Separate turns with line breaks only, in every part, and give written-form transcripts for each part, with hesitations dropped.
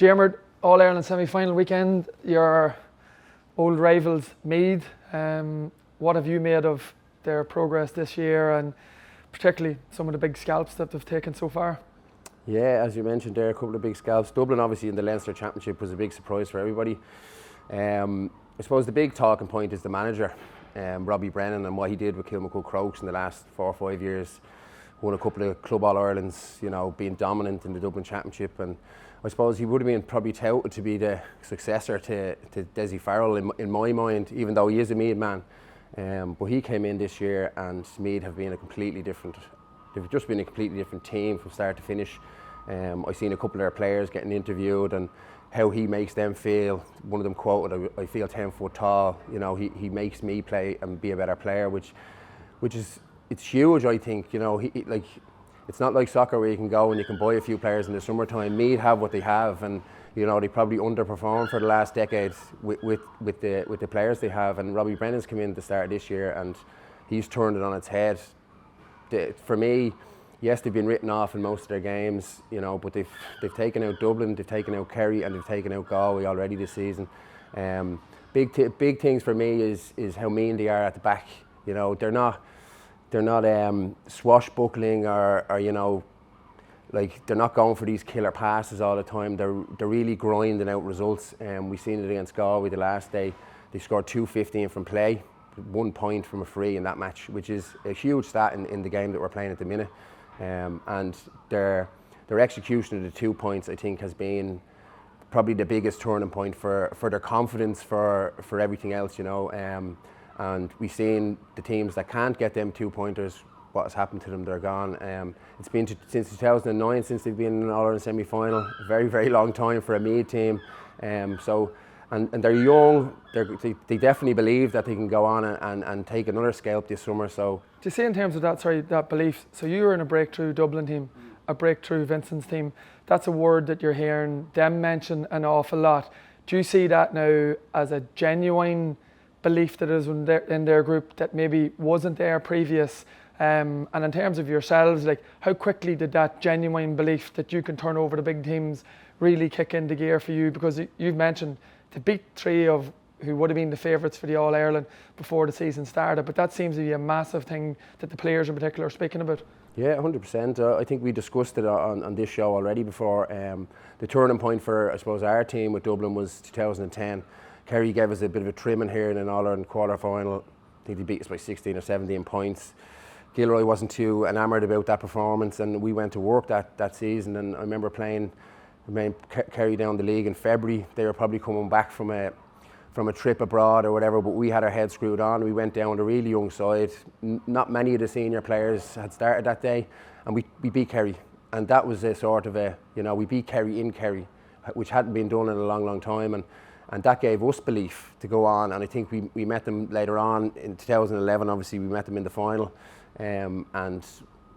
Diarmuid, All-Ireland semi-final weekend, your old rivals Meath. What have you made of their progress this year, and particularly some of the big scalps that they've taken so far?
Yeah, as you mentioned there, a couple of big scalps. Dublin obviously in the Leinster Championship was a big surprise for everybody. I suppose the big talking point is the manager, Robbie Brennan, and what he did with Kilmacud Crokes in the last 4 or 5 years. Won a couple of Club All-Irelands, you know, being dominant in the Dublin Championship, and I suppose he would have been probably touted to be the successor to Dessie Farrell in my mind, even though he is a Meath man. But he came in this year, and Meath have been a completely different. They've just been a completely different team from start to finish. I've seen a couple of their players getting interviewed and how he makes them feel. One of them quoted, "I feel 10 foot tall." You know, he makes me play and be a better player, which is it's huge. I think, you know, like, it's not like soccer where you can go and you can buy a few players in the summertime. Meath have what they have, and you know they probably underperformed for the last decades with the players they have. And Robbie Brennan's come in at the start of this year, and he's turned it on its head. For me, yes, they've been written off in most of their games, you know, but they've taken out Dublin, they've taken out Kerry, and they've taken out Galway already this season. Big things for me is how mean they are at the back. You know, they're not swashbuckling or you know, like, they're not going for these killer passes all the time. They're really grinding out results. We've seen it against Galway the last day. They scored 2-15 from play, 1 point from a free in that match, which is a huge stat in the game that we're playing at the minute. And their execution of the 2 points, I think, has been probably the biggest turning point for their confidence, for everything else, you know. And we've seen the teams that can't get them 2 pointers, what has happened to them, they're gone. It's been since 2009 since they've been in an All-Ireland semi-final, a very, very long time for a Meath team. And they're young, they definitely believe that they can go on and take another scalp this summer. So,
do you see in terms of that belief, so you were in a breakthrough Dublin team, a breakthrough Vincent's team, that's a word that you're hearing them mention an awful lot. Do you see that now as a genuine belief that is in their group that maybe wasn't there previous? And in terms of yourselves, like, how quickly did that genuine belief that you can turn over the big teams really kick into gear for you? Because you've mentioned to beat 3 of who would have been the favourites for the All-Ireland before the season started, but that seems to be a massive thing that the players in particular are speaking about.
Yeah, 100%. I think we discussed it on this show already before. The turning point for, I suppose, our team with Dublin was 2010. Kerry gave us a bit of a trimming here in an All-Ireland quarter-final. I think they beat us by 16 or 17 points. Gilroy wasn't too enamoured about that performance, and we went to work that season. And I remember playing Kerry down the league in February. They were probably coming back from a trip abroad or whatever, but we had our heads screwed on. We went down with a really young side. Not many of the senior players had started that day, and we beat Kerry. And that was a sort of a, you know, we beat Kerry in Kerry, which hadn't been done in a long, long time. And that gave us belief to go on. And I think we met them later on in 2011. Obviously, we met them in the final. And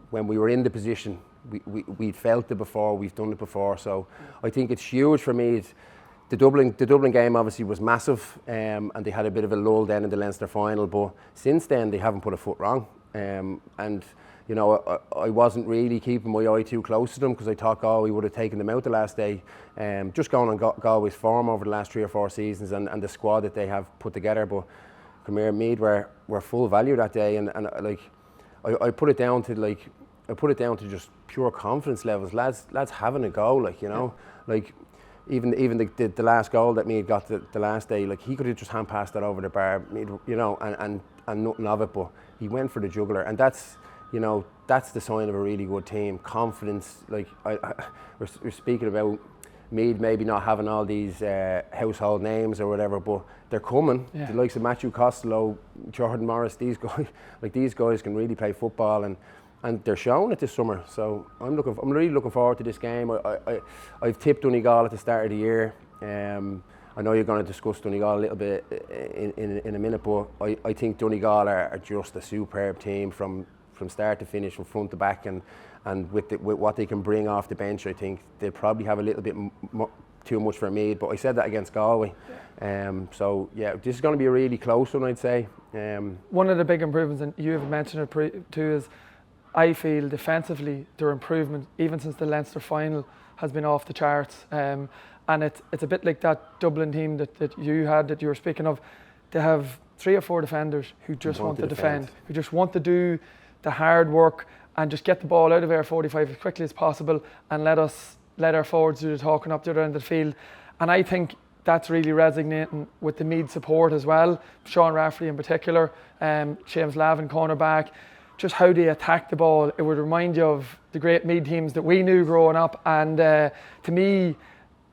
when we were in the position, we'd felt it before, we've done it before. So I think it's huge for me. The Dublin game obviously was massive, and they had a bit of a lull then in the Leinster final. But since then, they haven't put a foot wrong. And you know, I wasn't really keeping my eye too close to them because I thought Galway would have taken them out the last day. Just going on Galway's form over the last 3 or 4 seasons and the squad that they have put together. But come here, Meath were full value that day, and like, I put it down to just pure confidence levels. Lads having a go, like, you know, like even the last goal that Meath got the last day, like, he could have just hand passed that over the bar, you know, and nothing of it. But he went for the jugular, and that's, you know, that's the sign of a really good team. Confidence, like we're speaking about Meath maybe not having all these household names or whatever, but they're coming. Yeah. The likes of Matthew Costello, Jordan Morris, these guys can really play football, and they're showing it this summer. So I'm really looking forward to this game. I've tipped Donegal at the start of the year. I know you're going to discuss Donegal a little bit in a minute, but I think Donegal are just a superb team from start to finish, from front to back, and with what they can bring off the bench. I think they'll probably have a little bit too much for Meath, but I said that against Galway. So yeah, this is going to be a really close one, I'd say.
One of the big improvements, and you have mentioned it too, is I feel defensively their improvement, even since the Leinster final, has been off the charts. And it's a bit like that Dublin team that you had, that you were speaking of. They have 3 or 4 defenders who just want to defend, who just want to do the hard work and just get the ball out of our 45 as quickly as possible and let our forwards do the talking up the other end of the field. And I think that's really resonating with the Meath support as well. Sean Rafferty in particular, James Lavin cornerback, just how they attack the ball. It would remind you of the great Meath teams that we knew growing up. And to me,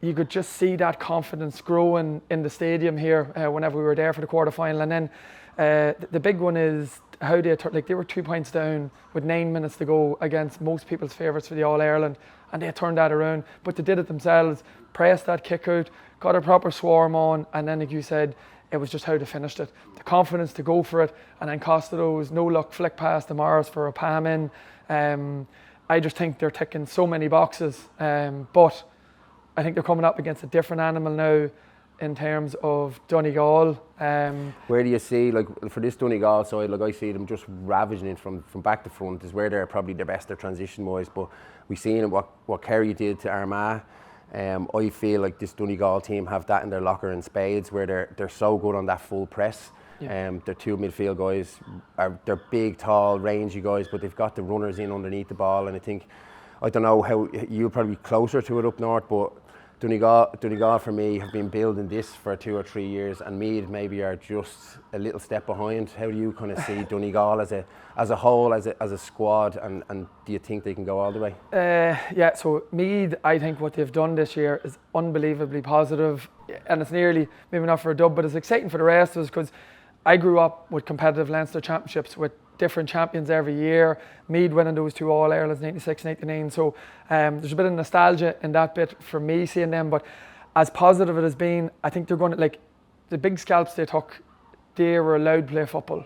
you could just see that confidence growing in the stadium here whenever we were there for the quarter-final. And then the big one is how they were 2 points down with 9 minutes to go against most people's favourites for the All-Ireland, and they turned that around. But they did it themselves, pressed that kick out, got a proper swarm on, and then, like you said, it was just how they finished it. The confidence to go for it, and then Costello's no-luck flick pass to Morris for a palm in. I just think they're ticking so many boxes, but I think they're coming up against a different animal now in terms of Donegal.
Where do you see, like, for this Donegal side, like, I see them just ravaging it from back to front is where they're probably the best, their transition wise. But we've seen what Kerry did to Armagh. I feel like this Donegal team have that in their locker in spades, where they're so good on that full press. Yeah. Their 2 midfield guys they're big, tall, rangy guys, but they've got the runners in underneath the ball. And I don't know how you're probably closer to it up north, but Donegal for me have been building this for 2 or 3 years, and Meath maybe are just a little step behind. How do you kind of see Donegal as a whole, as a squad, and do you think they can go all the way?
Yeah, so Meath, I think what they've done this year is unbelievably positive, and it's nearly, maybe not for a dub, but it's exciting for the rest of us, because I grew up with competitive Leinster championships with different champions every year. Meath winning those 2 All-Irelands, 96, 99. So there's a bit of nostalgia in that bit for me seeing them. But as positive it has been, I think they're going to, like, the big scalps they took, they were allowed to play football.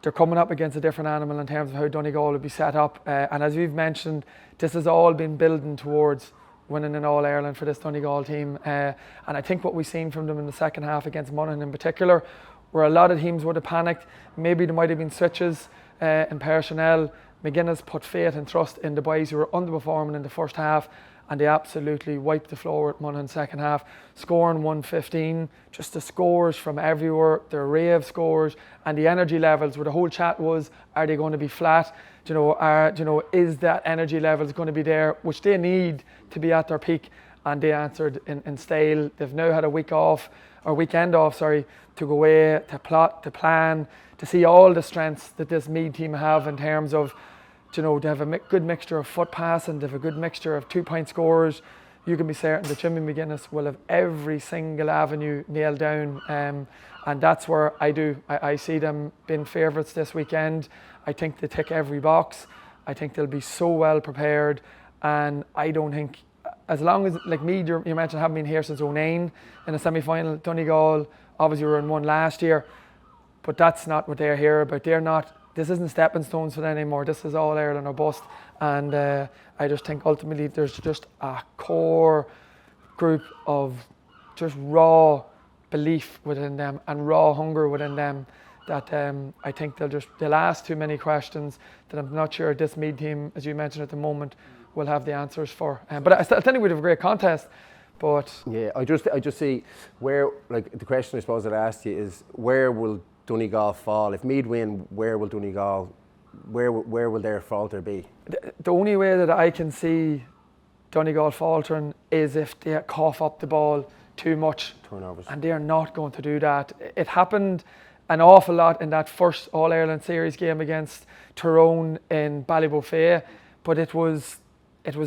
They're coming up against a different animal in terms of how Donegal will be set up. And as we've mentioned, this has all been building towards winning an All-Ireland for this Donegal team. And I think what we've seen from them in the second half against Monaghan in particular, where a lot of teams would have panicked. Maybe there might have been switches in personnel. McGuinness put faith and trust in the boys who were underperforming in the first half, and they absolutely wiped the floor with Monaghan second half, scoring 115. Just the scores from everywhere, the array of scores, and the energy levels, where the whole chat was, are they going to be flat? Is that energy levels going to be there, which they need to be at their peak? And they answered in style. They've now had a weekend off, to go away, to plot, to plan, to see all the strengths that this Meath team have in terms of, they have a good mixture of foot passing, they have a good mixture of 2-point scorers. You can be certain that Jimmy McGuinness will have every single avenue nailed down, and that's where I see them being favourites this weekend. I think they tick every box. I think they'll be so well prepared, and I don't think, as long as, like Meath, you mentioned, haven't been here since 2009 in a semi-final. Donegal, obviously, were in one last year, but that's not what they're here about. This isn't stepping stones for them anymore. This is all Ireland or bust. And I just think ultimately there's just a core group of just raw belief within them and raw hunger within them that I think they'll ask too many questions that I'm not sure this Meath team, as you mentioned at the moment, will have the answers for. But I still think we'd have a great contest. But
yeah, I just see where, like, the question I suppose I'd ask you is, where will Donegal fall? If Meath win, where will Donegal, where will their falter be?
The only way that I can see Donegal faltering is if they cough up the ball too much.
Turnovers. And
they are not going to do that. It happened an awful lot in that first All-Ireland series game against Tyrone in Ballybofey, but it was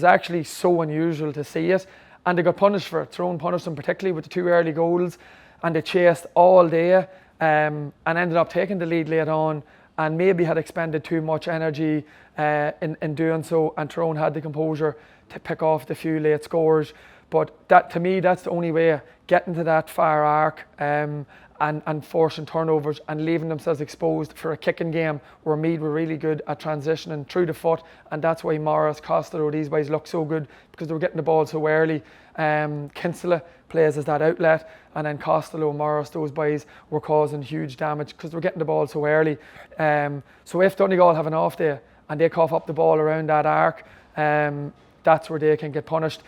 actually so unusual to see it. And they got punished for it. Tyrone punished them particularly with the 2 early goals, and they chased all day and ended up taking the lead late on, and maybe had expended too much energy in doing so, and Tyrone had the composure to pick off the few late scores. But that, to me, that's the only way, getting to that far arc and forcing turnovers and leaving themselves exposed for a kicking game where Meath were really good at transitioning through the foot, and that's why Morris, Costello, these boys look so good, because they were getting the ball so early. Kinsella plays as that outlet, and then Costello, Morris, those boys were causing huge damage because they were getting the ball so early. So if Donegal have an off day and they cough up the ball around that arc, that's where they can get punished.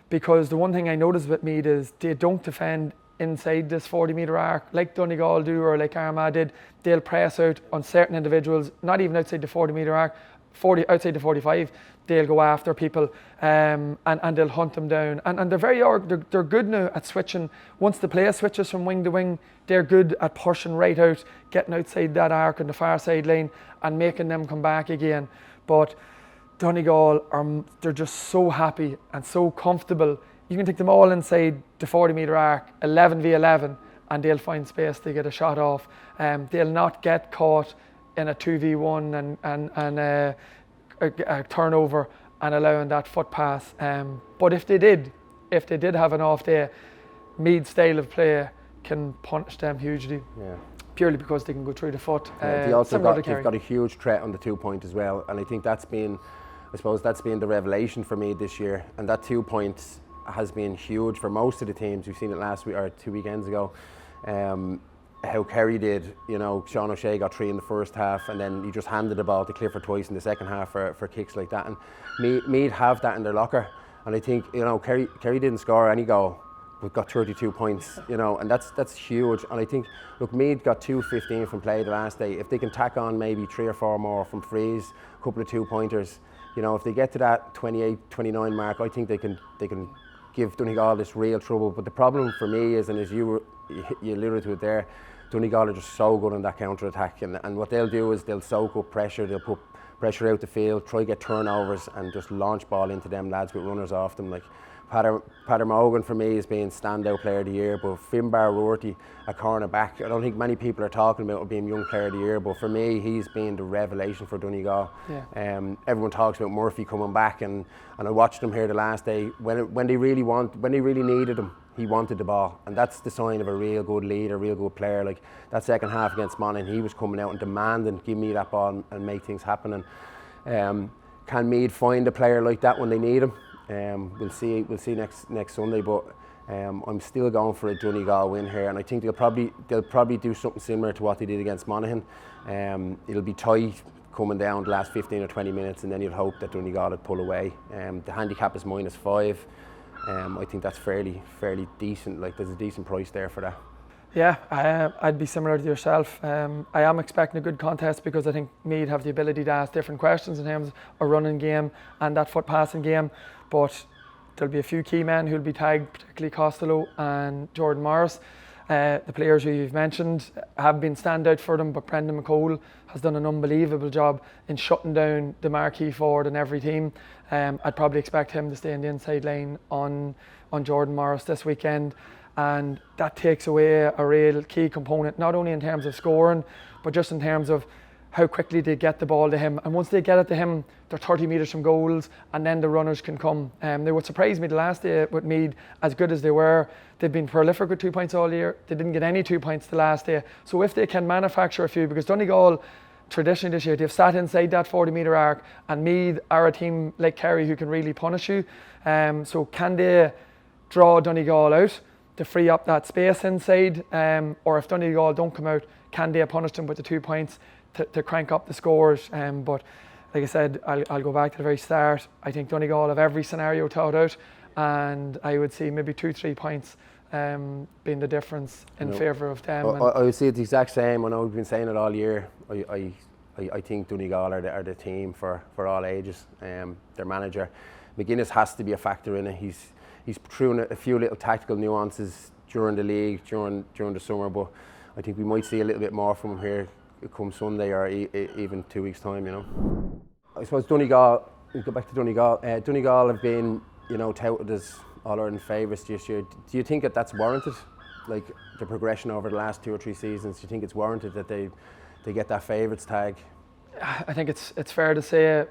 because the one thing I noticed with Meath is they don't defend inside this 40-metre arc like Donegal do or like Armagh did. They'll press out on certain individuals, not even outside the 40-metre arc, outside the 45. They'll go after people and they'll hunt them down. And they're good now at switching. Once the player switches from wing to wing, they're good at pushing right out, getting outside that arc on the far side lane and making them come back again. But Donegal, they're just so happy and so comfortable. You can take them all inside the 40-metre arc, 11v11, and they'll find space to get a shot off. They'll not get caught in a 2v1 and a turnover and allowing that foot pass. But if they did have an off day, Meath's style of play can punish them hugely. Yeah. Purely because they can go through the foot.
They've got a huge threat on the 2 point as well, and I think that's been the revelation for me this year. And that 2 points has been huge for most of the teams. We've seen it last week or 2 weekends ago. How Kerry did, Sean O'Shea got 3 in the first half, and then he just handed the ball to Clifford twice in the second half for kicks like that. And Meath have that in their locker, and I think Kerry didn't score any goal, but got 32 points, and that's huge. And I think, look, Meath got 2-15 from play the last day. If they can tack on maybe 3 or 4 more from frees, a couple of 2-pointers, if they get to that 28-29 mark, I think they can give Donegal this real trouble. But the problem for me is, and as you alluded to it there, Donegal are just so good on that counter attack, and what they'll do is they'll soak up pressure, they'll put pressure out the field, try to get turnovers and just launch ball into them lads with runners off them. Like Pater Morgan for me has been standout player of the year, but Finbar Rourty, a cornerback, I don't think many people are talking about him being young player of the year, but for me he's been the revelation for Donegal. Yeah. Everyone talks about Murphy coming back, and I watched him here the last day. When they really needed him, he wanted the ball, and that's the sign of a real good leader, a real good player. Like that second half against Monaghan, he was coming out and demanding, give me that ball and make things happen. And can Meath find a player like that when they need him? We'll see next Sunday, but I'm still going for a Donegal win here, and I think they'll probably do something similar to what they did against Monaghan. It'll be tight coming down the last 15 or 20 minutes, and then you'll hope that Donegal would pull away. The handicap is -5. I think that's fairly decent. Like there's a decent price there for that.
Yeah, I'd be similar to yourself. I am expecting a good contest because I think Meath have the ability to ask different questions in terms of a running game and that foot passing game. But there'll be a few key men who'll be tagged, particularly Costello and Jordan Morris. The players who you've mentioned have been standout for them, but Brendan McCole has done an unbelievable job in shutting down the marquee forward in every team. I'd probably expect him to stay in the inside lane on Jordan Morris this weekend, and that takes away a real key component, not only in terms of scoring, but just in terms of how quickly they get the ball to him. And once they get it to him, they're 30 metres from goals, and then the runners can come. They would surprise me the last day with Meath, as good as they were. They've been prolific with 2 points all year. They didn't get any 2 points the last day. So if they can manufacture a few, because Donegal traditionally this year, they've sat inside that 40-metre arc, and Meath are a team like Kerry who can really punish you. So can they draw Donegal out to free up that space inside? Or if Donegal don't come out, can they punish them with the 2 points to crank up the scores? But like I said, I'll go back to the very start. I think Donegal have every scenario thought out, and I would see maybe 2-3 points being the difference in favour of them.
I would say it's the exact same. I know we've been saying it all year. I think Donegal are the team for all ages. Their manager McGuinness has to be a factor in it. He's through a few little tactical nuances during the league, during the summer, but I think we might see a little bit more from him here come Sunday or even 2 weeks' time. I suppose Donegal. We go back to Donegal. Donegal have been, touted as All-Ireland favourites this year. Do you think that's warranted? Like the progression over the last 2 or 3 seasons, do you think it's warranted that they get that favourites tag?
I think it's fair to say,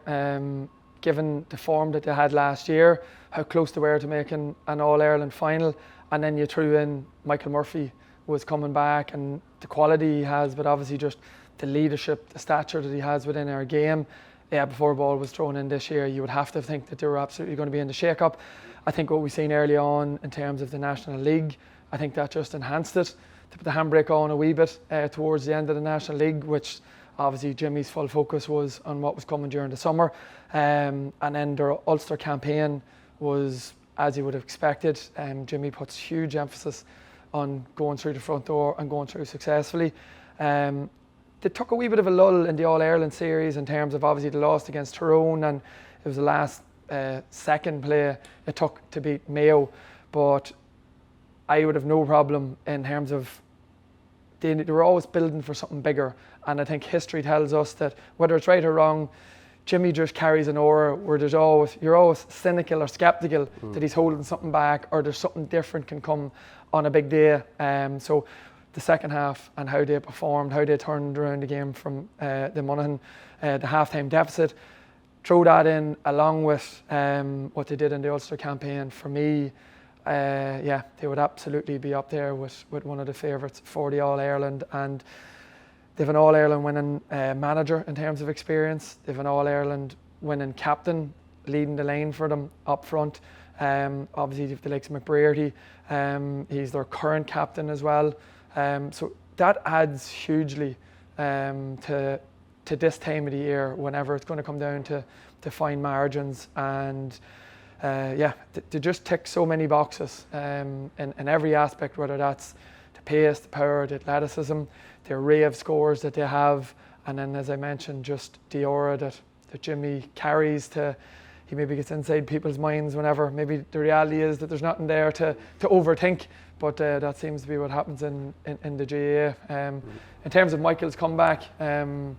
given the form that they had last year, how close they were to making an All-Ireland final, and then you threw in Michael Murphy was coming back, and the quality he has, but obviously just the leadership, the stature that he has within our game. Yeah, before a ball was thrown in this year, you would have to think that they were absolutely going to be in the shake-up. I think what we've seen early on in terms of the National League, I think that just enhanced it, to put the handbrake on a wee bit towards the end of the National League, which obviously Jimmy's full focus was on what was coming during the summer. And then their Ulster campaign was as you would have expected, Jimmy puts huge emphasis on going through the front door and going through successfully. They took a wee bit of a lull in the All-Ireland series in terms of obviously the loss against Tyrone, and it was the last second play it took to beat Mayo. But I would have no problem in terms of they were always building for something bigger. And I think history tells us that whether it's right or wrong, Jimmy just carries an aura where you're always cynical or sceptical that he's holding something back or there's something different can come on a big day. So the second half and how they performed, how they turned around the game from the Monaghan, the half-time deficit, throw that in along with what they did in the Ulster campaign. For me, they would absolutely be up there with one of the favourites for the All-Ireland. And they've an All-Ireland winning manager in terms of experience. They've an All-Ireland winning captain leading the line for them up front. Obviously, they've the likes of McBrearty. He's their current captain as well. So that adds hugely to this time of the year whenever it's going to come down to fine margins. And they just tick so many boxes in every aspect, whether that's the pace, the power, the athleticism, the array of scores that they have, and then, as I mentioned, just the aura that Jimmy carries he maybe gets inside people's minds whenever maybe the reality is that there's nothing there to overthink, but that seems to be what happens in the GAA. In terms of Michael's comeback, how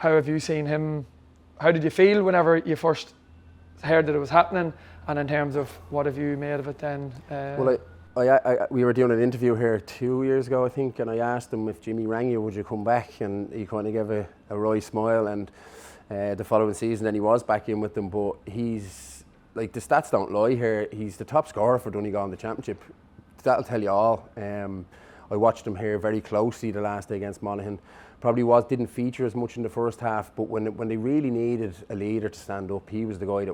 have you seen him? How did you feel whenever you first heard that it was happening, and in terms of what have you made of it then?
Well, we were doing an interview here 2 years ago, I think, and I asked him if Jimmy rang you, would you come back? And he kind of gave a wry smile, and the following season then he was back in with them. But he's, like, the stats don't lie here, he's the top scorer for Donegal in the championship. That'll tell you all. I watched him here very closely the last day against Monaghan. Probably didn't feature as much in the first half, but when they really needed a leader to stand up, he was the guy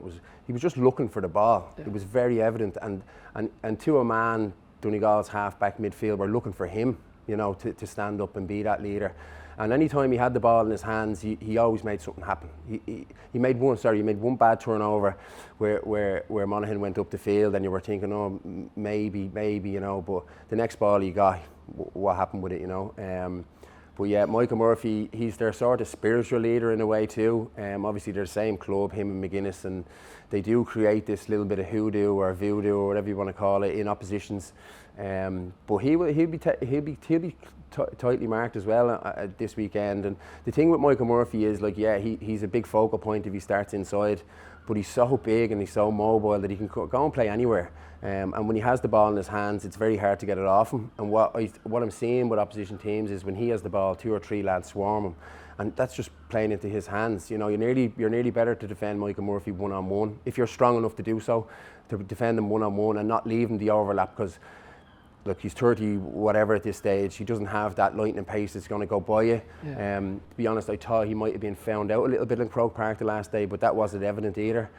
he was just looking for the ball. Yeah. It was very evident, and to a man, Donegal's half-back midfield were looking for him, to stand up and be that leader. And any time he had the ball in his hands, he always made something happen. He made one bad turnover where Monaghan went up the field, and you were thinking, oh, maybe, but the next ball he got, what happened with it, But yeah, Michael Murphy, he's their sort of spiritual leader in a way too. Obviously they're the same club, him and McGuinness, and they do create this little bit of hoodoo or voodoo or whatever you want to call it in oppositions. But he'll be tightly marked as well this weekend. And the thing with Michael Murphy is, he's a big focal point if he starts inside, but he's so big and he's so mobile that he can go and play anywhere. And when he has the ball in his hands, it's very hard to get it off him. And what I'm seeing with opposition teams is when he has the ball, 2 or 3 lads swarm him, and that's just playing into his hands. You're nearly better to defend Michael Murphy one-on-one if you're strong enough to do so, to defend him one-on-one and not leave him the overlap, because look, he's 30 whatever at this stage. He doesn't have that lightning pace that's going to go by you. Yeah. To be honest, I thought he might have been found out a little bit in Croke Park the last day, but that wasn't evident either.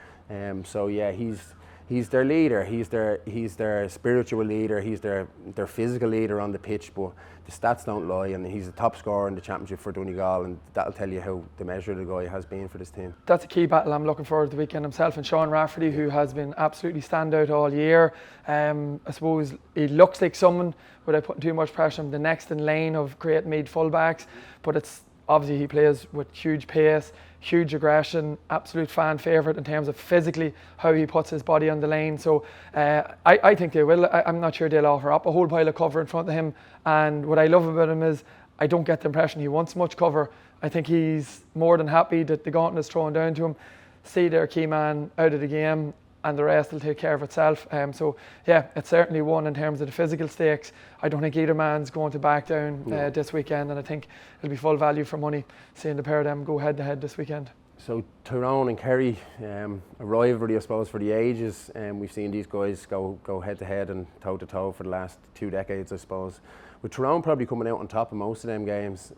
So yeah, he's their leader. He's their spiritual leader. He's their physical leader on the pitch. But the stats don't lie, and he's the top scorer in the championship for Donegal, and that'll tell you how the measure of the guy has been for this team. That's
a key battle I'm looking forward to the weekend. Himself and Sean Rafferty, who has been absolutely standout all year. I suppose he looks like someone, without putting too much pressure on him, the next in line of great made fullbacks. But it's obviously he plays with huge pace, huge aggression, absolute fan favourite in terms of physically how he puts his body on the line. So I think they will. I'm not sure they'll offer up a whole pile of cover in front of him. And what I love about him is I don't get the impression he wants much cover. I think he's more than happy that the gauntlet is thrown down to him, see their key man out of the game, and the rest will take care of itself. So yeah, it's certainly one in terms of the physical stakes. I don't think either man's going to back down this weekend, and I think it'll be full value for money seeing the pair of them go head to head this weekend.
So Tyrone and Kerry, a rivalry I suppose for the ages. We've seen these guys go head to head and toe to toe for the last 2 decades I suppose. With Tyrone probably coming out on top of most of them games.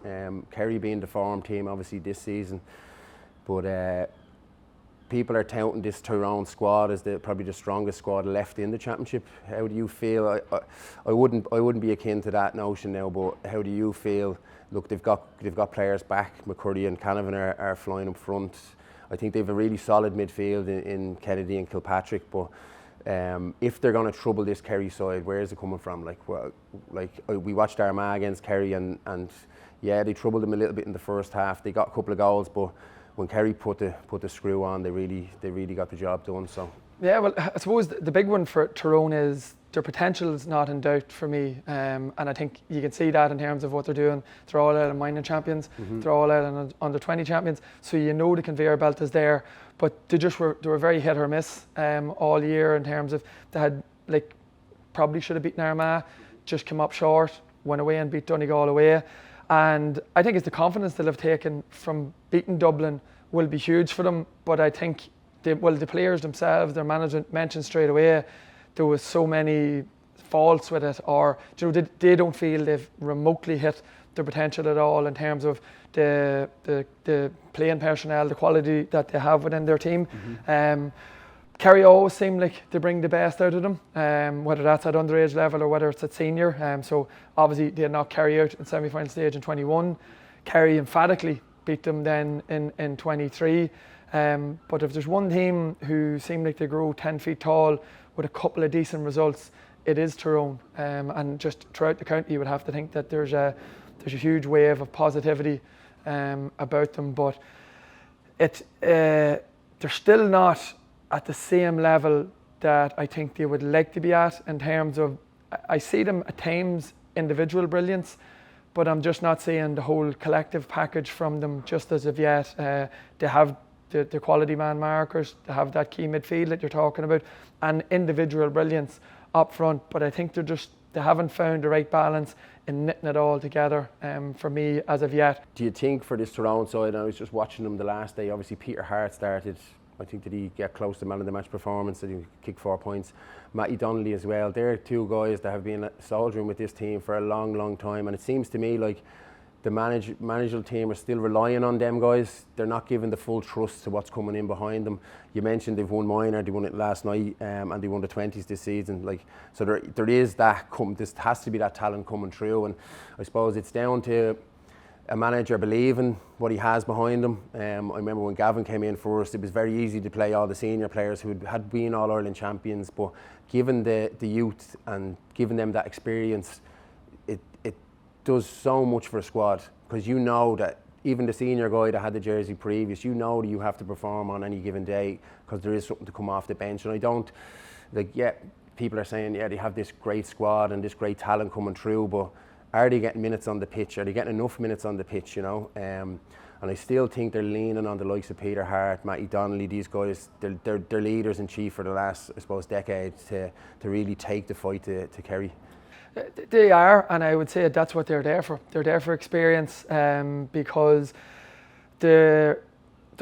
Kerry being the form team obviously this season, but people are touting this Tyrone squad as probably the strongest squad left in the championship. How do you feel? I wouldn't be akin to that notion now, but how do you feel? Look, they've got players back. McCurdy and Canavan are flying up front. I think they've a really solid midfield in Kennedy and Kilpatrick, but If they're going to trouble this Kerry side, where is it coming from? We watched Armagh against Kerry, and yeah, they troubled them a little bit in the first half. They got a couple of goals, but when Kerry put the screw on, they really got the job done. So
yeah, well, I suppose the big one for Tyrone is their potential is not in doubt for me, and I think you can see that in terms of what they're doing. They're all out and minor champions, they're all out and under 20 champions, so you know the conveyor belt is there. But they were very hit or miss all year in terms of they had probably should have beaten Armagh, just come up short, went away and beat Donegal away, and I think it's the confidence they'll have taken from beating Dublin will be huge for them. But I think the players themselves, their management mentioned straight away, there was so many faults with it, or they don't feel they've remotely hit their potential at all in terms of the playing personnel, the quality that they have within their team. Kerry always seem like they bring the best out of them, whether that's at underage level or whether it's at senior. So obviously they knocked Kerry out in semi-final stage in 21. Kerry emphatically beat them then in 23. But if there's one team who seem like they grow 10 feet tall with a couple of decent results, it is Tyrone. And just throughout the county, you would have to think that there's a huge wave of positivity about them. But they're still not at the same level that I think they would like to be at in terms of, I see them at times individual brilliance, but I'm just not seeing the whole collective package from them just as of yet. They have the quality man markers, they have that key midfield that you're talking about, and individual brilliance up front, but I think they haven't found the right balance in knitting it all together for me as of yet.
do you think for this Tyrone side, I was just watching them the last day, obviously Peter Hart started, I think, did he get close to man of the match performance, did he kick 4 points? Matty Donnelly as well, they're two guys that have been soldiering with this team for a long time, and it seems to me like the managerial team are still relying on them guys. They're not giving the full trust to what's coming in behind them. You mentioned they've won minor, they won it last night, and they won the 20s this season. So there is that there has to be that talent coming through, and I suppose it's down to a manager believing what he has behind him. I remember when Gavin came in first, it was very easy to play all the senior players who had been All-Ireland champions, but given the youth and giving them that experience, it does so much for a squad, because you know that even the senior guy that had the jersey previous, you know that you have to perform on any given day because there is something to come off the bench. And I don't, people are saying, they have this great squad and this great talent coming through, but are they getting minutes on the pitch? Are they getting enough minutes on the pitch, And I still think they're leaning on the likes of Peter Hart, Matty Donnelly, these guys, they're leaders in chief for the last, I suppose, decade to really take the fight to Kerry.
They are, and I would say that's what they're there for. They're there for experience, because they're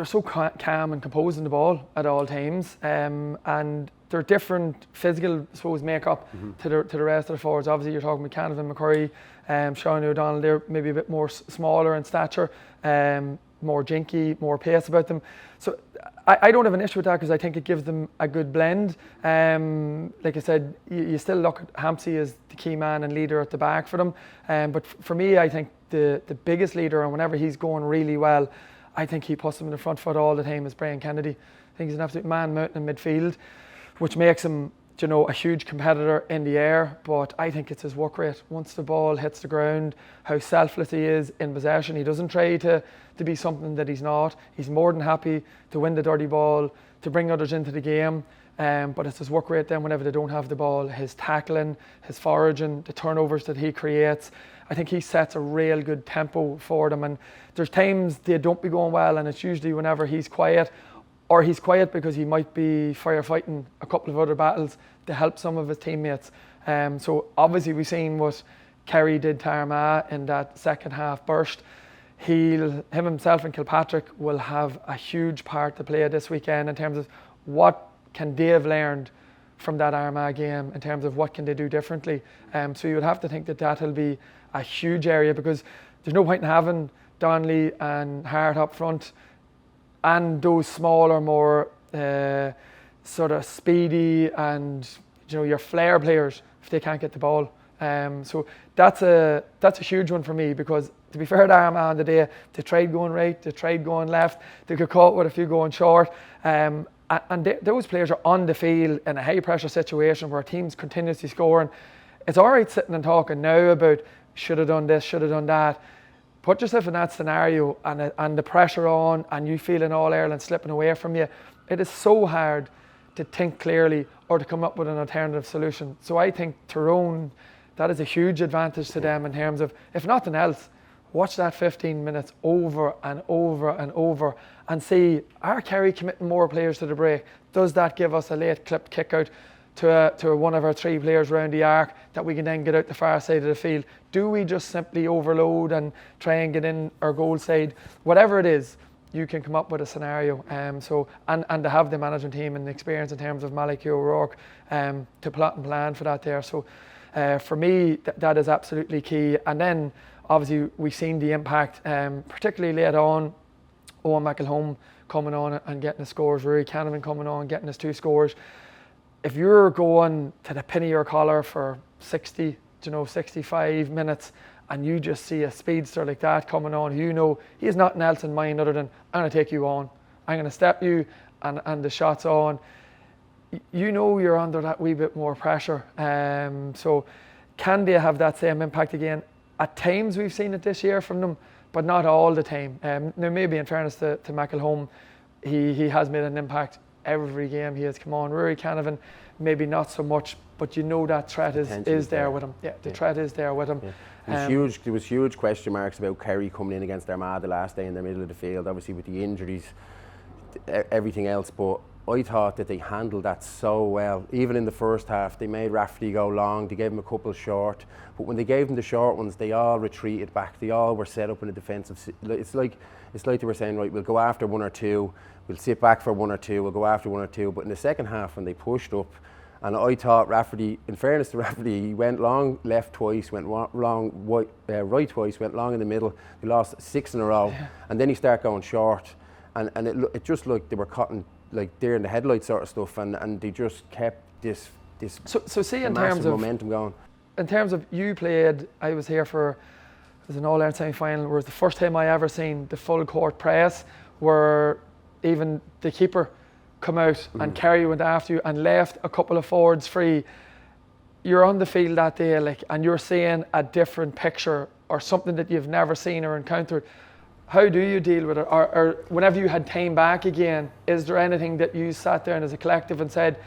so calm and composed in the ball at all times, and they're different physical, I suppose, makeup to the rest of the forwards. Obviously, you're talking with Connolly, McCurry, Sean O'Donnell. They're maybe a bit more smaller in stature, more jinky, more pace about them. So I don't have an issue with that, because I think it gives them a good blend. Like I said, you still look at Hampsey as the key man and leader at the back for them. But for me, I think the biggest leader, and whenever he's going really well, I think he puts him in the front foot all the time, is Brian Kennedy. I think he's an absolute man-mountain in midfield, which makes him, a huge competitor in the air. But I think it's his work rate. Once the ball hits the ground, how selfless he is in possession. He doesn't try to be something that he's not. He's more than happy to win the dirty ball, to bring others into the game. But it's his work rate then whenever they don't have the ball, his tackling, his foraging, the turnovers that he creates. I think he sets a real good tempo for them. And there's times they don't be going well, and it's usually whenever he's quiet, or he's quiet because he might be firefighting a couple of other battles to help some of his teammates. So obviously we've seen what Kerry did to Armagh in that second half burst. Him himself and Kilpatrick will have a huge part to play this weekend in terms of what can they have learned from that Armagh game, in terms of what can they do differently. So you would have to think that that'll be a huge area, because there's no point in having Donnelly and Hart up front and those smaller, more sort of speedy and your flair players if they can't get the ball. So that's a huge one for me, because to be fair to Armagh on the day, they tried going right, they tried going left, they got caught with a few going short, and and those players are on the field in a high pressure situation where teams continuously scoring. It's all right sitting and talking now about should have done this, should have done that. Put yourself in that scenario and the pressure on and you feeling all Ireland slipping away from you. It is so hard to think clearly or to come up with an alternative solution. So I think Tyrone, that is a huge advantage to them in terms of, if nothing else, watch that 15 minutes over and over and over and see, are Kerry committing more players to the break? Does that give us a late clipped kick out to one of our 3 players around the arc that we can then get out the far side of the field? Do we just simply overload and try and get in our goal side? Whatever it is, you can come up with a scenario. And to have the management team and the experience in terms of Malachy O'Rourke to plot and plan for that there. So for me, that is absolutely key. And then obviously we've seen the impact, particularly late on, Owen McElhone coming on and getting his scores, Rory Connolly coming on and getting his 2 scores. If you're going to the pin of your collar for 60, 65 minutes and you just see a speedster like that coming on, he has nothing else in mind other than, I'm going to take you on, I'm going to step you and the shot's on, you're under that wee bit more pressure. So can they have that same impact again? At times we've seen it this year from them, but not all the time. Now maybe in fairness to McElhone, he has made an impact every game he has come on. Rory Canavan, maybe not so much, but that threat is there with him. Yeah, the threat is there with him.
Yeah. There was huge question marks about Kerry coming in against Armagh the last day in the middle of the field, obviously with the injuries, everything else, but I thought that they handled that so well. Even in the first half, they made Rafferty go long, they gave him a couple short, but when they gave him the short ones, they all retreated back. They all were set up in a defensive. It's like they were saying, right, we'll go after 1 or 2, we'll sit back for 1 or 2, we'll go after 1 or 2. But in the second half, when they pushed up, and I thought Rafferty, in fairness to Rafferty, he went long left twice, went long right twice, went long in the middle. He lost 6 in a row, and then he started going short, and it just looked they were cutting like deer in the headlights sort of stuff, and they just kept this
so see in terms of
momentum going.
In terms of you played, I was here for, it was an All-Ireland semi-final, where it was the first time I ever seen the full court press, where even the keeper come out and Kerry went after you and left a couple of forwards free. You're on the field that day, and you're seeing a different picture or something that you've never seen or encountered. How do you deal with it? Or whenever you had time back again, is there anything that you sat there and as a collective and said,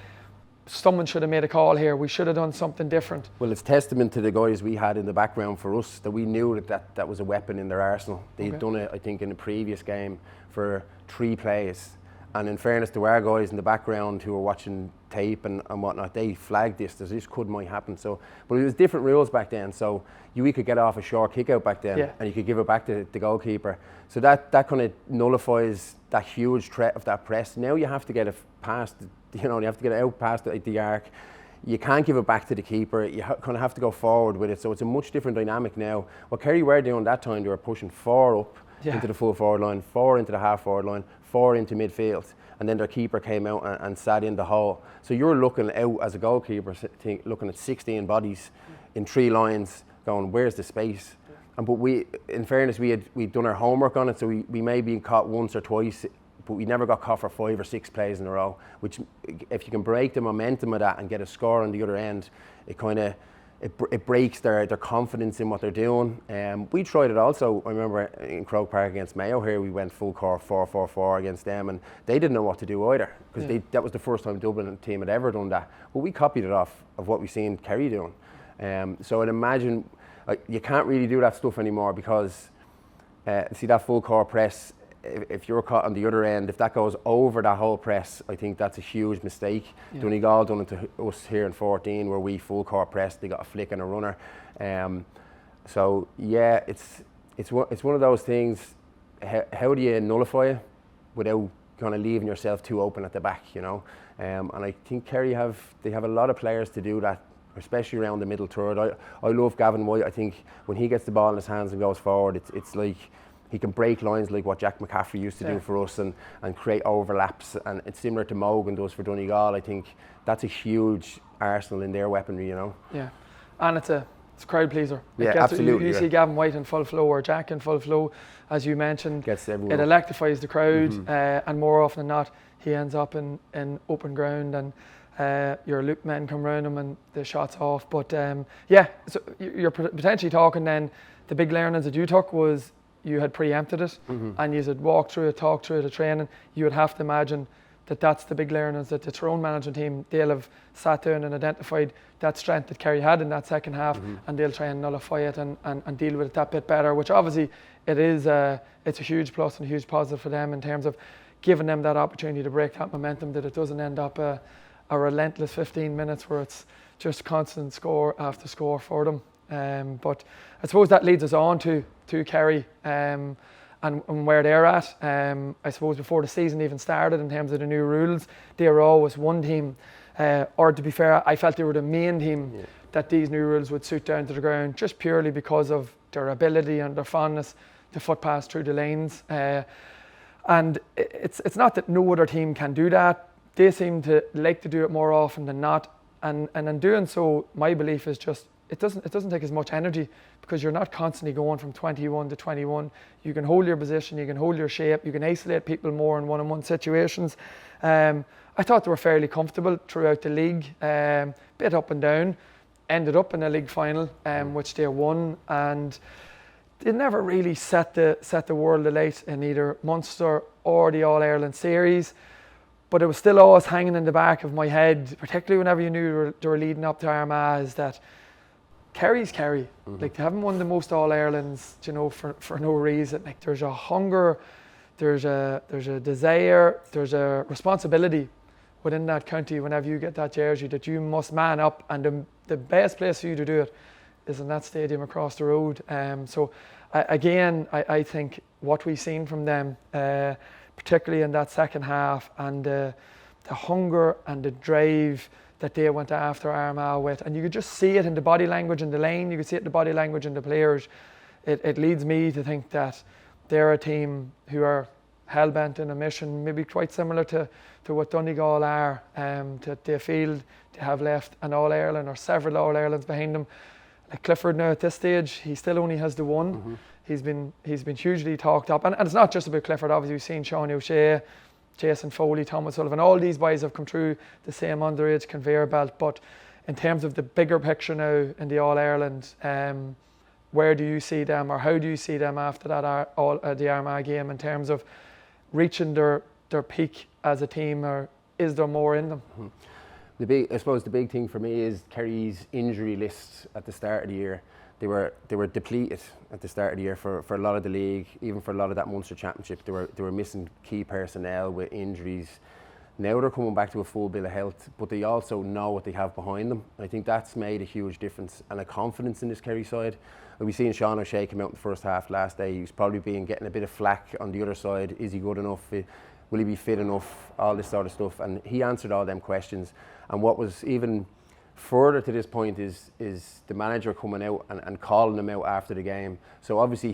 someone should have made a call here, we should have done something different?
Well, it's testament to the guys we had in the background for us that we knew that was a weapon in their arsenal. They'd done it, I think, in the previous game for 3 plays. And in fairness to our guys in the background who were watching tape and whatnot, they flagged this might happen. So, but it was different rules back then. So we could get off a short kick out back then, and you could give it back to the goalkeeper. So that kind of nullifies that huge threat of that press. Now you have to get it past, you have to get it out past the arc. You can't give it back to the keeper. You kind of have to go forward with it. So it's a much different dynamic now. What Kerry were doing that time, they were pushing 4 up into the full forward line, 4 into the half forward line, 4 into midfield, and then their keeper came out and sat in the hole. So you're looking out as a goalkeeper, looking at 16 bodies in 3 lines, going, where's the space? But we, in fairness, we'd done our homework on it, so we may be caught once or twice, but we never got caught for 5 or 6 plays in a row, which if you can break the momentum of that and get a score on the other end, it breaks their confidence in what they're doing. We tried it also. I remember in Croke Park against Mayo here, we went full court 4-4-4 against them, and they didn't know what to do either, because that was the first time Dublin team had ever done that. But we copied it off of what we seen Kerry doing. So I'd imagine you can't really do that stuff anymore, because see that full court press, if you're caught on the other end, if that goes over that whole press, I think that's a huge mistake. Donegal done it to us here in 14, where we full court pressed, they got a flick and a runner. So yeah, it's one of those things. How do you nullify it without kind of leaving yourself too open at the back, And I think Kerry have a lot of players to do that, especially around the middle third. I love Gavin White. I think when he gets the ball in his hands and goes forward, it's like he can break lines like what Jack McCaffrey used to do for us, and create overlaps, and it's similar to Mogan does for Donegal. I think that's a huge arsenal in their weaponry,
Yeah, and it's a It's a crowd pleaser.
Yeah,
It gets,
absolutely.
You see Gavin White in full flow or Jack in full flow, as you mentioned.
Gets everyone
It
up.
electrifies the crowd, and more often than not, he ends up in open ground, and your loop men come round him and the shots off. But yeah, so you're potentially talking then. The big learnings that you took was you had preempted it, and you had walked through it, talked through it, the training. You would have to imagine that that's the big learnings that the Tyrone management team, they'll have sat down and identified that strength that Kerry had in that second half, and they'll try and nullify it and deal with it that bit better, which obviously it is it's a huge plus and a huge positive for them in terms of giving them that opportunity to break that momentum, that it doesn't end up a relentless 15 minutes where it's just constant score after score for them. But I suppose that leads us on to Kerry and where they're at. I suppose before the season even started, in terms of the new rules, they were always one team, or to be fair, I felt they were the main team that these new rules would suit down to the ground, just purely because of their ability and their fondness to foot pass through the lanes. And it's not that no other team can do that. They seem to like to do it more often than not. And in doing so, my belief is just it doesn't take as much energy, because you're not constantly going from 21 to 21. You can hold your position, you can hold your shape, you can isolate people more in one-on-one situations. I thought they were fairly comfortable throughout the league, bit up and down. Ended up in a league final, which they won, and they never really set the world alight in either Munster or the All-Ireland series. But it was still always hanging in the back of my head, particularly whenever you knew they were leading up to Armagh, is that Kerry's Kerry. Like, they haven't won the most All-Irelands, for no reason. Like, there's a hunger, there's a desire, there's a responsibility within that county whenever you get that jersey, that you must man up, and the best place for you to do it is in that stadium across the road. So I think what we've seen from them, particularly in that second half, and the hunger and the drive that they went after Armagh with, and you could just see it in the body language in the lane, you could see it in the body language in the players. It leads me to think that they're a team who are hell-bent in a mission, maybe quite similar to what Donegal are, that they feel to have left an All-Ireland or several All-Irelands behind them. Like Clifford now at this stage, he still only has the one. He's been hugely talked up, and it's not just about Clifford. Obviously, we've seen Sean O'Shea, Jason Foley, Thomas Sullivan, all these boys have come through the same underage conveyor belt. But in terms of the bigger picture now in the All-Ireland, where do you see them, or how do you see them after that the Armagh game, in terms of reaching their peak as a team, or is there more in them?
I suppose the big thing for me is Kerry's injury list at the start of the year. They were depleted at the start of the year for a lot of the league, even for a lot of that Munster Championship. They were missing key personnel with injuries. Now they're coming back to a full bill of health, but they also know what they have behind them. I think that's made a huge difference, and a confidence in this Kerry side. We've seen Sean O'Shea come out in the first half last day. He's probably getting a bit of flack on the other side. Is he good enough? Will he be fit enough? All this sort of stuff. And he answered all them questions. And what was even further to this point is the manager coming out and calling him out after the game. So obviously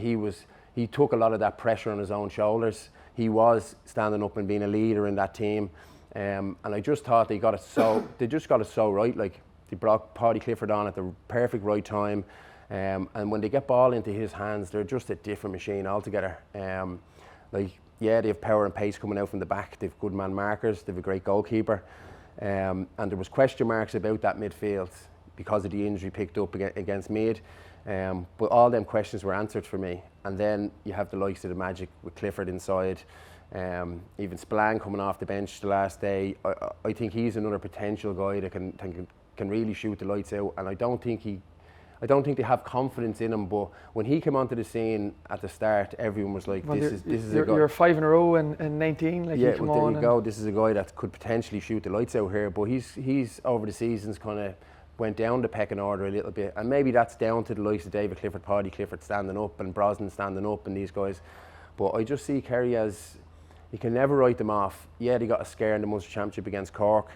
he took a lot of that pressure on his own shoulders. He was standing up and being a leader in that team. And I just thought they just got it so right. Like, they brought Paddy Clifford on at the perfect right time. And when they get ball into his hands, they're just a different machine altogether. They have power and pace coming out from the back. They've good man markers. They've a great goalkeeper. And there was question marks about that midfield because of the injury picked up against Meath. But all them questions were answered for me. And then you have the likes of the Magic with Clifford inside. Even Spillane coming off the bench the last day. I think he's another potential guy that can really shoot the lights out. And I don't think they have confidence in him, but when he came onto the scene at the start, everyone was like, this is a guy.
You're 5 in a row in 19, like,
yeah,
you come
well,
on.
there you go. This is a guy that could potentially shoot the lights out here, but he's over the seasons kind of went down the pecking order a little bit, and maybe that's down to the likes of David Clifford, Paddy Clifford standing up, and Brosnan standing up, and these guys. But I just see Kerry as, you can never write them off. Yeah, they got a scare in the Munster Championship against Cork,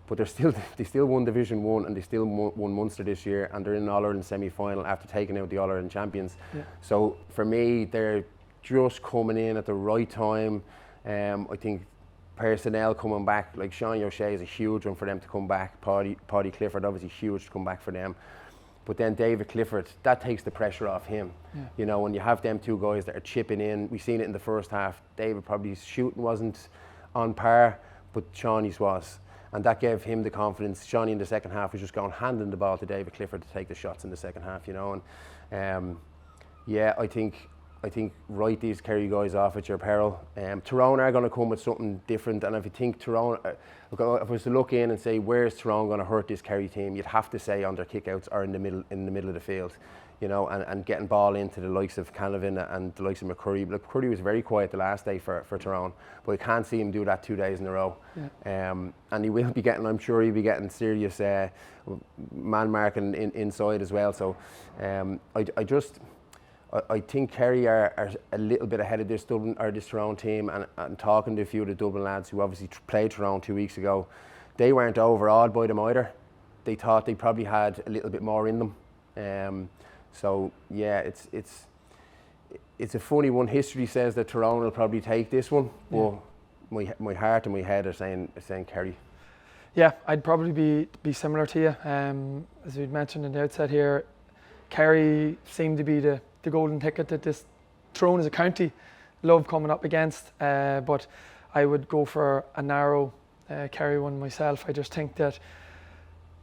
but they still won Division 1 and they still won Munster this year, and they're in an All-Ireland semi-final after taking out the All-Ireland champions. Yeah. So for me, they're just coming in at the right time. I think personnel coming back, like Sean O'Shea is a huge one for them to come back. Paddy Clifford, obviously huge to come back for them. But then David Clifford, that takes the pressure off him.
Yeah.
You know, when you have them two guys that are chipping in, we've seen it in the first half. David probably shooting wasn't on par, but Shawnee's was. And that gave him the confidence. Shawnee in the second half was just going handing the ball to David Clifford to take the shots in the second half, you know. And yeah, I think write these Kerry guys off at your peril. Tyrone are going to come with something different, and if you think Tyrone, if I was to look in and say where's Tyrone going to hurt this Kerry team, you'd have to say on their kickouts or in the middle of the field, you know, and getting ball into the likes of Connolly and the likes of McCurry. Look, McCurry was very quiet the last day for Tyrone, but you can't see him do that 2 days in a row. Yeah. And he will be getting, I'm sure he'll be getting serious man marking inside as well. So I think Kerry are a little bit ahead of this Dublin or this Tyrone team, and talking to a few of the Dublin lads who obviously played Tyrone 2 weeks ago, they weren't overawed by them either. They thought they probably had a little bit more in them. So yeah, it's a funny one. History says that Tyrone will probably take this one, but my heart and my head are saying Kerry.
Yeah, I'd probably be similar to you. As we'd mentioned in the outset here, Kerry seemed to be the golden ticket that this Tyrone as a county love coming up against, but I would go for a narrow Kerry one myself. I just think that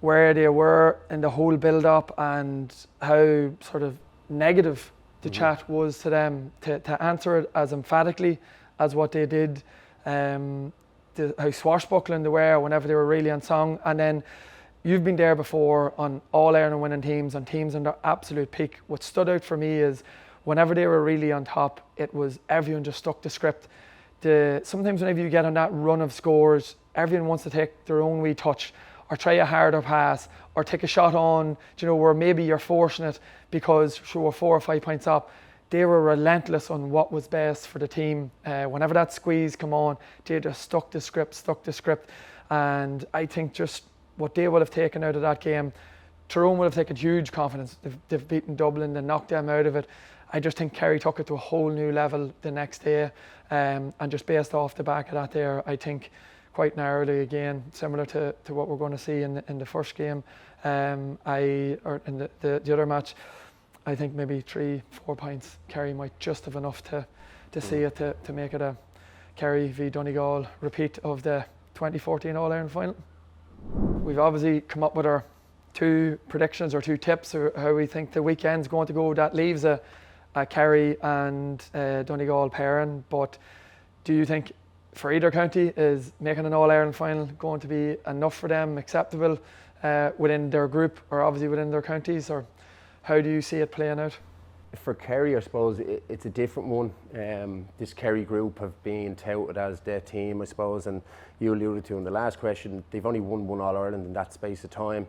where they were in the whole build-up and how sort of negative the chat was to them, to answer it as emphatically as what they did, how swashbuckling they were whenever they were really on song. And then you've been there before on All-Ireland winning teams, on teams in their absolute peak. What stood out for me is whenever they were really on top, it was everyone just stuck to script. Sometimes whenever you get on that run of scores, everyone wants to take their own wee touch, or try a harder pass, or take a shot on, you know, where maybe you're forcing it because sure, we're 4 or 5 points up. They were relentless on what was best for the team. Whenever that squeeze come on, they just stuck to script. And I think just what they would have taken out of that game, Tyrone would have taken huge confidence. They've beaten Dublin, they knocked them out of it. I just think Kerry took it to a whole new level the next day, and just based off the back of that there, I think quite narrowly again, similar to what we're going to see in the first game, or in the other match, I think maybe 3-4 points Kerry might just have enough to see it to make it a Kerry v Donegal repeat of the 2014 All-Ireland final. We've obviously come up with our 2 predictions or 2 tips or how we think the weekend's going to go. That leaves a Kerry and Donegal pairing, but do you think for either county is making an All-Ireland final going to be enough for them, acceptable within their group or obviously within their counties, or how do you see it playing out?
For Kerry, I suppose it's a different one. This Kerry group have been touted as their team, I suppose, and you alluded to in the last question, they've only won 1 All-Ireland in that space of time.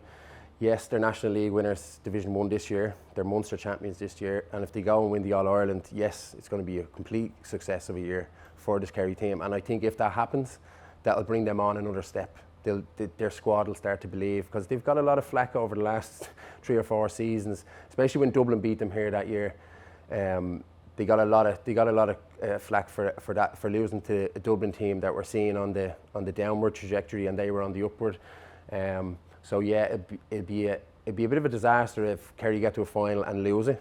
Yes, they're National League winners, Division 1 this year, they're Munster champions this year, and if they go and win the All-Ireland, yes, it's going to be a complete success of a year for this Kerry team. And I think if that happens, that'll bring them on another step. Their squad will start to believe, because they've got a lot of flack over the last 3 or 4 seasons, especially when Dublin beat them here that year. They got a lot of flack for losing to a Dublin team that were seen on the downward trajectory, and they were on the upward. So yeah, it'd be a bit of a disaster if Kerry get to a final and lose it.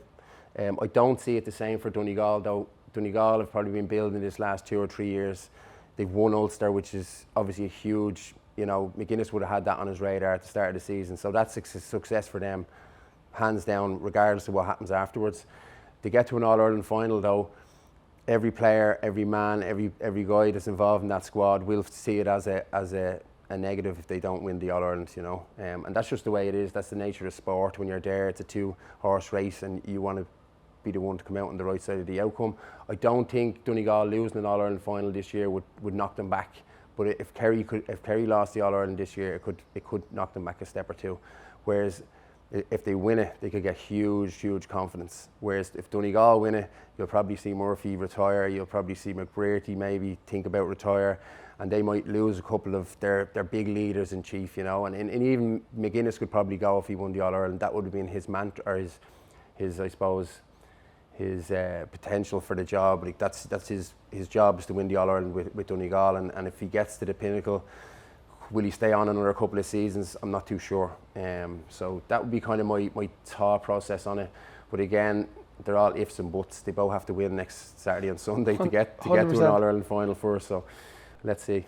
I don't see it the same for Donegal though. Donegal have probably been building this last 2 or 3 years. They've won Ulster, which is obviously a huge, you know, McGuinness would have had that on his radar at the start of the season. So that's a success for them, hands down, regardless of what happens afterwards. To get to an All-Ireland final though, every player, every man, every guy that's involved in that squad will see it as a negative if they don't win the All-Ireland, you know. And that's just the way it is. That's the nature of sport. When you're there, it's a 2-horse race and you want to be the one to come out on the right side of the outcome. I don't think Donegal losing an All-Ireland final this year would knock them back. But if Kerry lost the All-Ireland this year, it could knock them back a step or 2. Whereas if they win it, they could get huge confidence. Whereas if Donegal win it, you'll probably see Murphy retire, you'll probably see McBrearty maybe think about retire, and they might lose a couple of their big leaders in chief, you know. And even McGuinness could probably go if he won the All-Ireland. That would have been his mantra, or his I suppose, his potential for the job. Like that's his job is to win the All-Ireland with Donegal, and if he gets to the pinnacle, will he stay on another couple of seasons? I'm not too sure. So that would be kind of my thought process on it. But again, they're all ifs and buts. They both have to win next Saturday and Sunday to get to an
100%.
All-Ireland final first. So let's see.